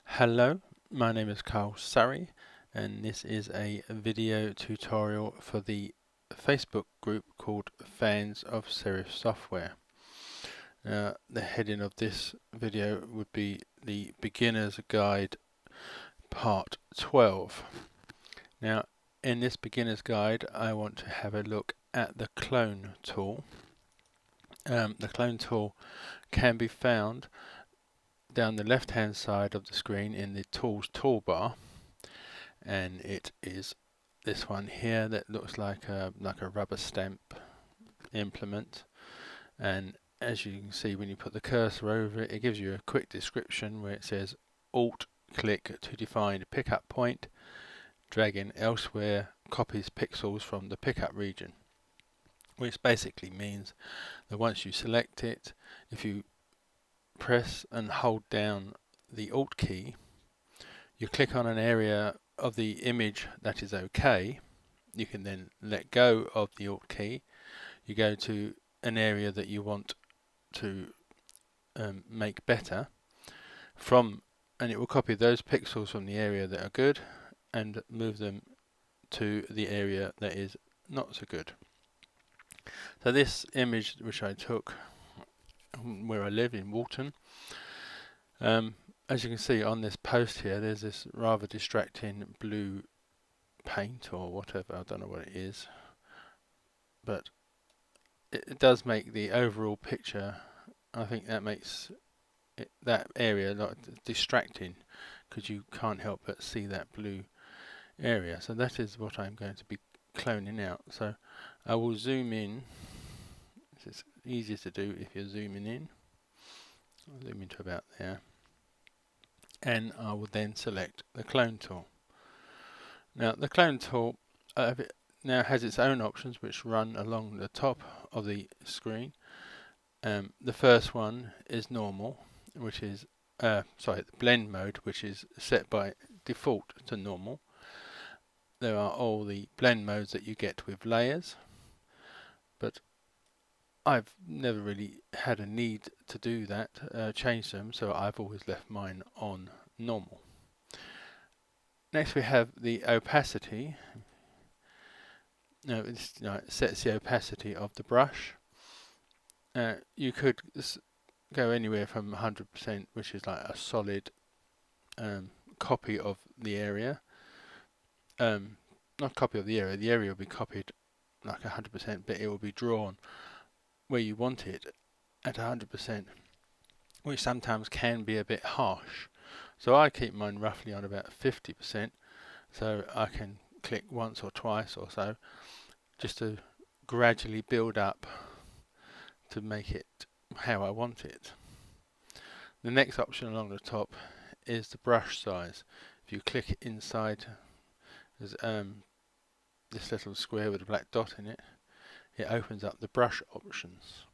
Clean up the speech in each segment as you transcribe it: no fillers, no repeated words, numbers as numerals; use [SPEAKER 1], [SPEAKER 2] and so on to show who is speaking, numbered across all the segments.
[SPEAKER 1] Hello, my name is Carl Surrey, and this is a video tutorial for the Facebook group called Fans of Serif Software. The heading of this video would be the Beginner's Guide Part 12. Now, in this Beginner's Guide, I want to have a look at the Clone tool. The Clone tool can be found down the left hand side of the screen in the Tools toolbar, and it is this one here that looks like a rubber stamp implement. And as you can see, when you put the cursor over it, it gives you a quick description where it says Alt click to define a pickup point, dragging elsewhere copies pixels from the pickup region, which basically means that once you select it, if you press and hold down the Alt key, you click on an area of the image that is okay. You can then let go of the Alt key. You go to an area that you want to make better and it will copy those pixels from the area that are good and move them to the area that is not so good. So this image which I took where I live in Walton, as you can see on this post here, there's this rather distracting blue paint or whatever, I don't know what it is, but it does make the overall picture, I think that makes that area like distracting because you can't help but see that blue area. So that is what I'm going to be cloning out. So I will zoom in. It's easier to do if you're zooming in. I'll zoom into about there, and I will then select the clone tool. Now the clone tool now has its own options which run along the top of the screen. The first one is normal, which is the blend mode, which is set by default to normal. There are all the blend modes that you get with layers, but I've never really had a need to do that, change them, so I've always left mine on normal. Next we have the opacity. Now it sets the opacity of the brush. You could go anywhere from 100%, which is like a solid copy of the area. Not copy of the area will be copied like 100%, but it will be drawn where you want it at 100%, which sometimes can be a bit harsh. So I keep mine roughly on about 50%, so I can click once or twice or so just to gradually build up to make it how I want it. The next option along the top is the brush size. If you click inside, there's this little square with a black dot in it. It opens up the brush options.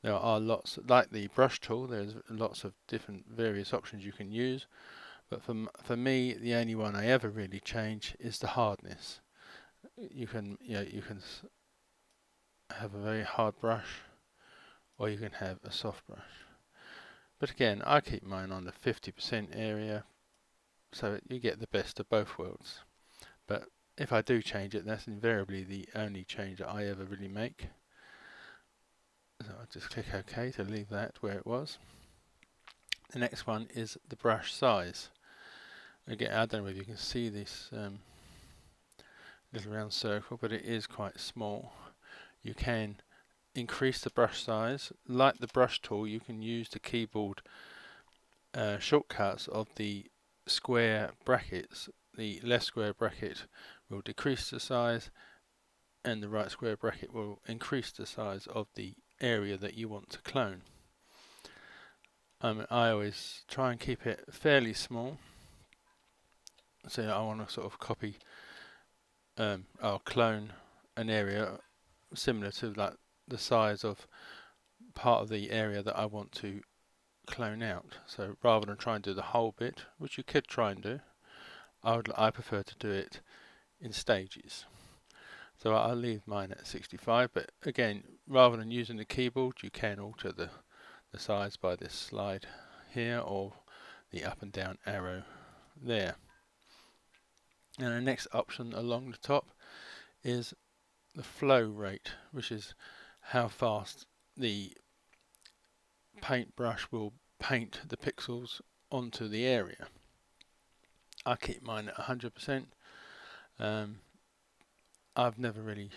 [SPEAKER 1] There are lots, like the brush tool, there's lots of different various options you can use, but for me the only one I ever really change is the hardness. You can have a very hard brush, or you can have a soft brush. But again, I keep mine on the 50% area, so you get the best of both worlds. But if I do change it, that's invariably the only change that I ever really make. So I'll just click OK to leave that where it was. The next one is the brush size. Again, I don't know if you can see this little round circle, but it is quite small. You can increase the brush size. Like the brush tool, you can use the keyboard shortcuts of the square brackets. The left square bracket will decrease the size, and the right square bracket will increase the size of the area that you want to clone. I always try and keep it fairly small, so I want to sort of copy or clone an area similar to like the size of part of the area that I want to clone out. So rather than try and do the whole bit, which you could try and do, I prefer to do it in stages. So I'll leave mine at 65, but again, rather than using the keyboard, you can alter the size by this slide here, or the up and down arrow there. And the next option along the top is the flow rate, which is how fast the paintbrush will paint the pixels onto the area. I keep mine at 100%. I've never really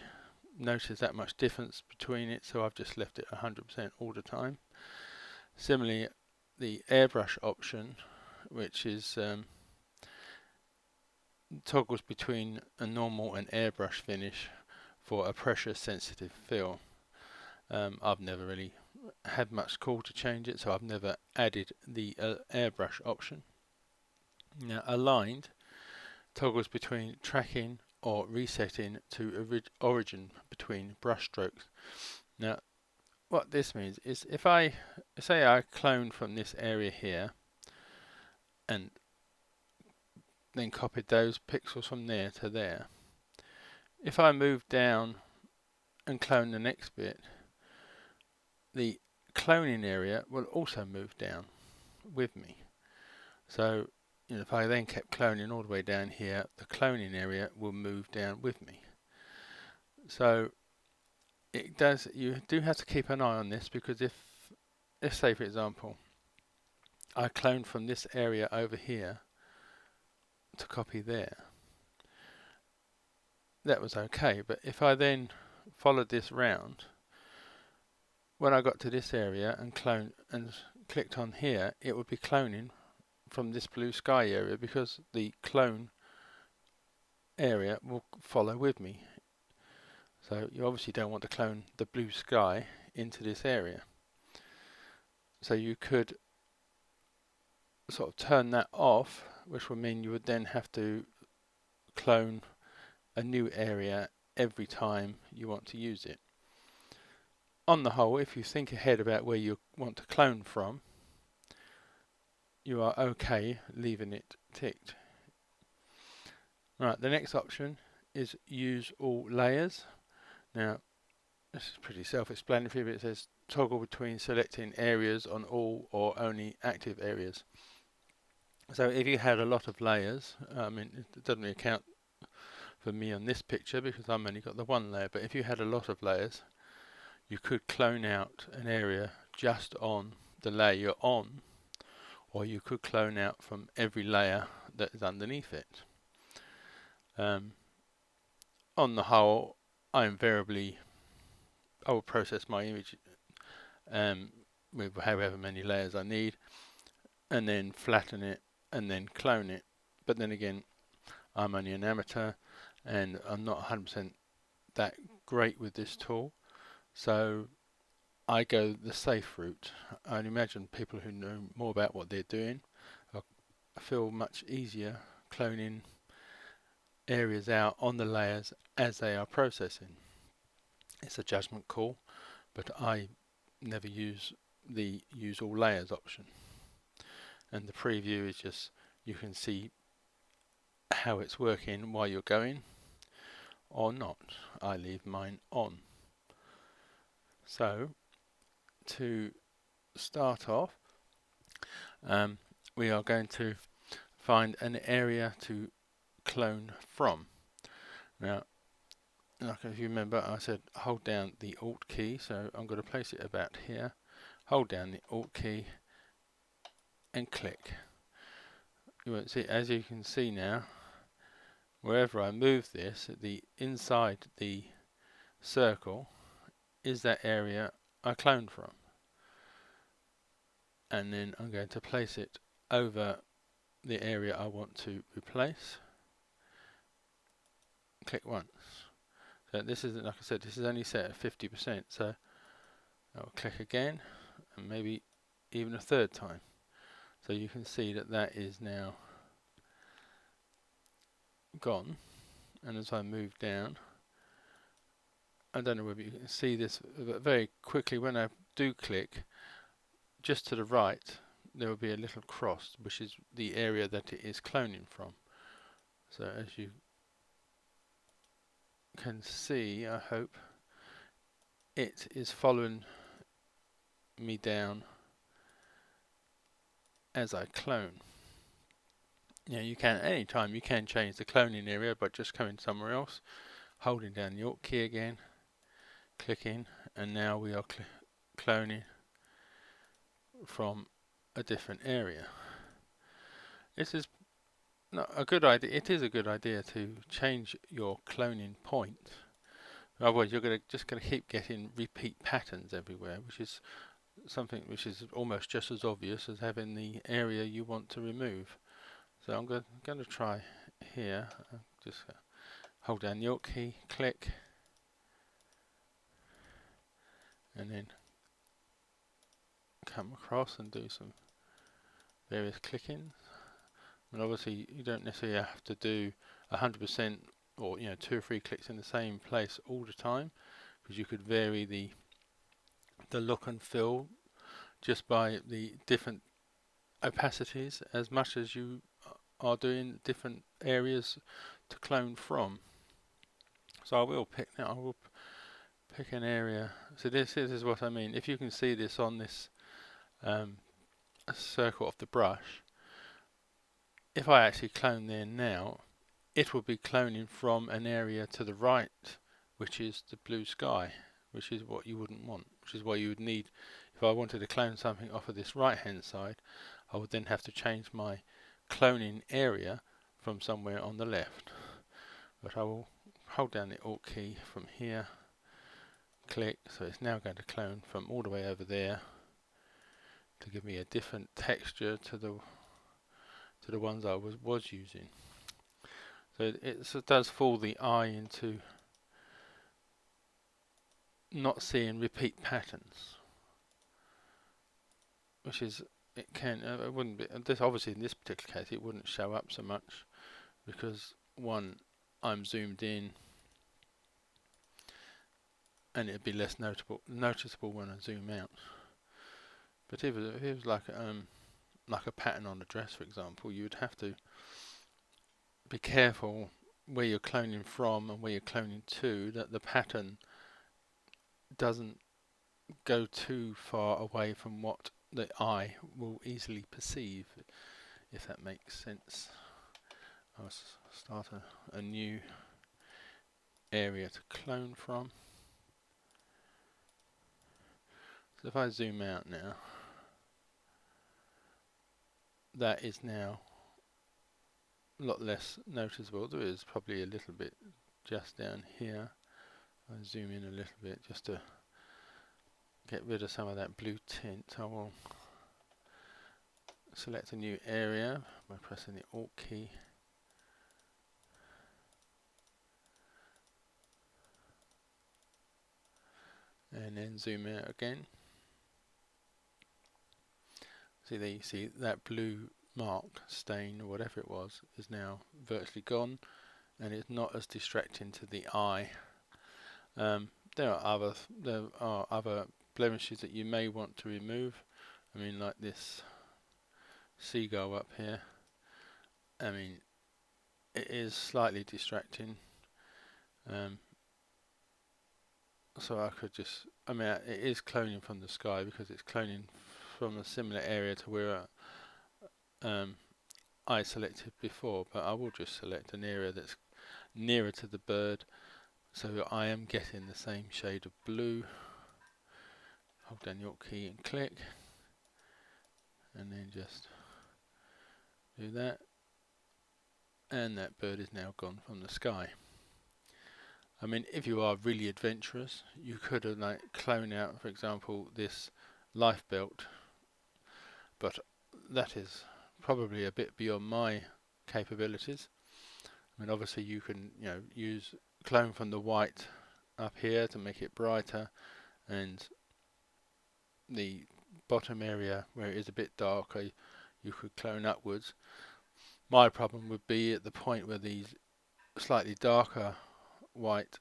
[SPEAKER 1] noticed that much difference between it, so I've just left it 100% all the time. Similarly, the airbrush option, which is toggles between a normal and airbrush finish for a pressure sensitive fill. I've never really had much call to change it, so I've never added the airbrush option. Now, aligned toggles between tracking or resetting to origin between brush strokes. Now, what this means is if I say I clone from this area here and then copied those pixels from there to there, if I move down and clone the next bit, the cloning area will also move down with me. So if I then kept cloning all the way down here, the cloning area will move down with me. So it does. You do have to keep an eye on this, because if, let's say for example, I cloned from this area over here to copy there, that was okay. But if I then followed this round, when I got to this area and clone and clicked on here, it would be cloning from this blue sky area, because the clone area will follow with me. So you obviously don't want to clone the blue sky into this area. So you could sort of turn that off, which would mean you would then have to clone a new area every time you want to use it. On the whole, if you think ahead about where you want to clone from, you are okay leaving it ticked. Right, the next option is use all layers. Now, this is pretty self-explanatory, but it says toggle between selecting areas on all or only active areas. So if you had a lot of layers, it doesn't really count for me on this picture because I've only got the one layer, but if you had a lot of layers, you could clone out an area just on the layer you're on, or you could clone out from every layer that is underneath it. On the whole, I will process my image with however many layers I need, and then flatten it and then clone it. But then again, I'm only an amateur and I'm not 100% that great with this tool, so I go the safe route. I'd imagine people who know more about what they're doing feel much easier cloning areas out on the layers as they are processing. It's a judgment call, but I never use the use all layers option. And the preview is just, you can see how it's working while you're going or not. I leave mine on. So to start off, we are going to find an area to clone from. Now, like if you remember, I said hold down the Alt key, so I'm going to place it about here. Hold down the Alt key and click. You won't see, as you can see now, wherever I move this, the inside the circle is that area I cloned from. And then I'm going to place it over the area I want to replace. Click once. So this is, like I said, this is only set at 50%, so I'll click again and maybe even a third time. So you can see that that is now gone. And as I move down, I don't know whether you can see this, but very quickly when I do click, just to the right there will be a little cross, which is the area that it is cloning from. So as you can see, I hope, it is following me down as I clone. You can at any time you can change the cloning area by just coming somewhere else, holding down the Alt key again, clicking, and now we are cloning from a different area. This is not a good idea. It is a good idea to change your cloning point. Otherwise, you're just going to keep getting repeat patterns everywhere, which is something which is almost just as obvious as having the area you want to remove. So I'm going to try here. Just hold down the Alt key, click, and then come across and do some various clicking. And obviously, you don't necessarily have to do 100% or 2 or 3 clicks in the same place all the time, because you could vary the look and feel just by the different opacities as much as you are doing different areas to clone from. So I will pick an area. So this is what I mean. If you can see this on this circle of the brush, if I actually clone there now, it will be cloning from an area to the right, which is the blue sky, which is what you wouldn't want, which is why you would need, if I wanted to clone something off of this right hand side, I would then have to change my cloning area from somewhere on the left. But I will hold down the Alt key from here, click, so it's now going to clone from all the way over there to give me a different texture to the ones I was using. So it does fool the eye into not seeing repeat patterns, which is, it wouldn't be, this obviously in this particular case it wouldn't show up so much because one, I'm zoomed in and it'd be less noticeable when I zoom out. But if it was like a pattern on a dress, for example, you would have to be careful where you're cloning from and where you're cloning to, that the pattern doesn't go too far away from what the eye will easily perceive, if that makes sense. I'll start a new area to clone from. So if I zoom out now, that is now a lot less noticeable. There is probably a little bit just down here. I zoom in a little bit just to get rid of some of that blue tint. I will select a new area by pressing the Alt key. And then zoom out again. See there, you see that blue mark, stain, or whatever it was, is now virtually gone, and it's not as distracting to the eye. There are other blemishes that you may want to remove. I mean, like this seagull up here. I mean, it is slightly distracting. So I could just, I mean, it is cloning from the sky because it's cloning from a similar area to where I selected before, but I will just select an area that's nearer to the bird so I am getting the same shade of blue. Hold down your key and click, and then just do that, and that bird is now gone from the sky. I mean, if you are really adventurous, you could have clone out, for example, this life belt, but that is probably a bit beyond my capabilities. I mean, obviously you can, use clone from the white up here to make it brighter, and the bottom area where it is a bit darker, you could clone upwards. My problem would be at the point where these slightly darker white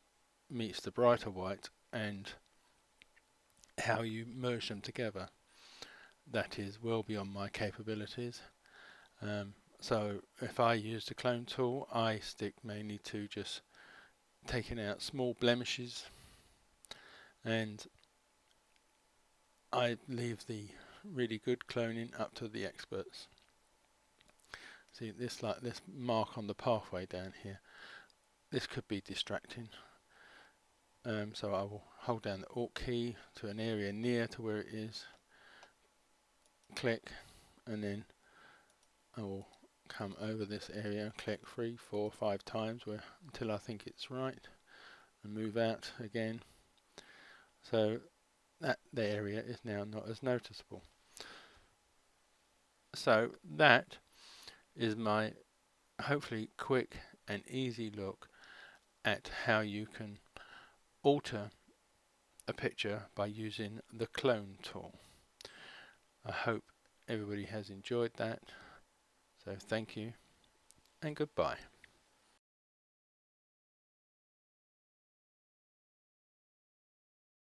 [SPEAKER 1] meets the brighter white, and how you merge them together. That is well beyond my capabilities. So if I use the clone tool, I stick mainly to just taking out small blemishes, and I leave the really good cloning up to the experts. See this, like this mark on the pathway down here, this could be distracting. So I will hold down the Alt key to an area near to where it is, click, and then I will come over this area, click 3, 4, 5 times until I think it's right, and move out again. So that the area is now not as noticeable. So that is my hopefully quick and easy look at how you can alter a picture by using the clone tool. I hope everybody has enjoyed that. So thank you and goodbye.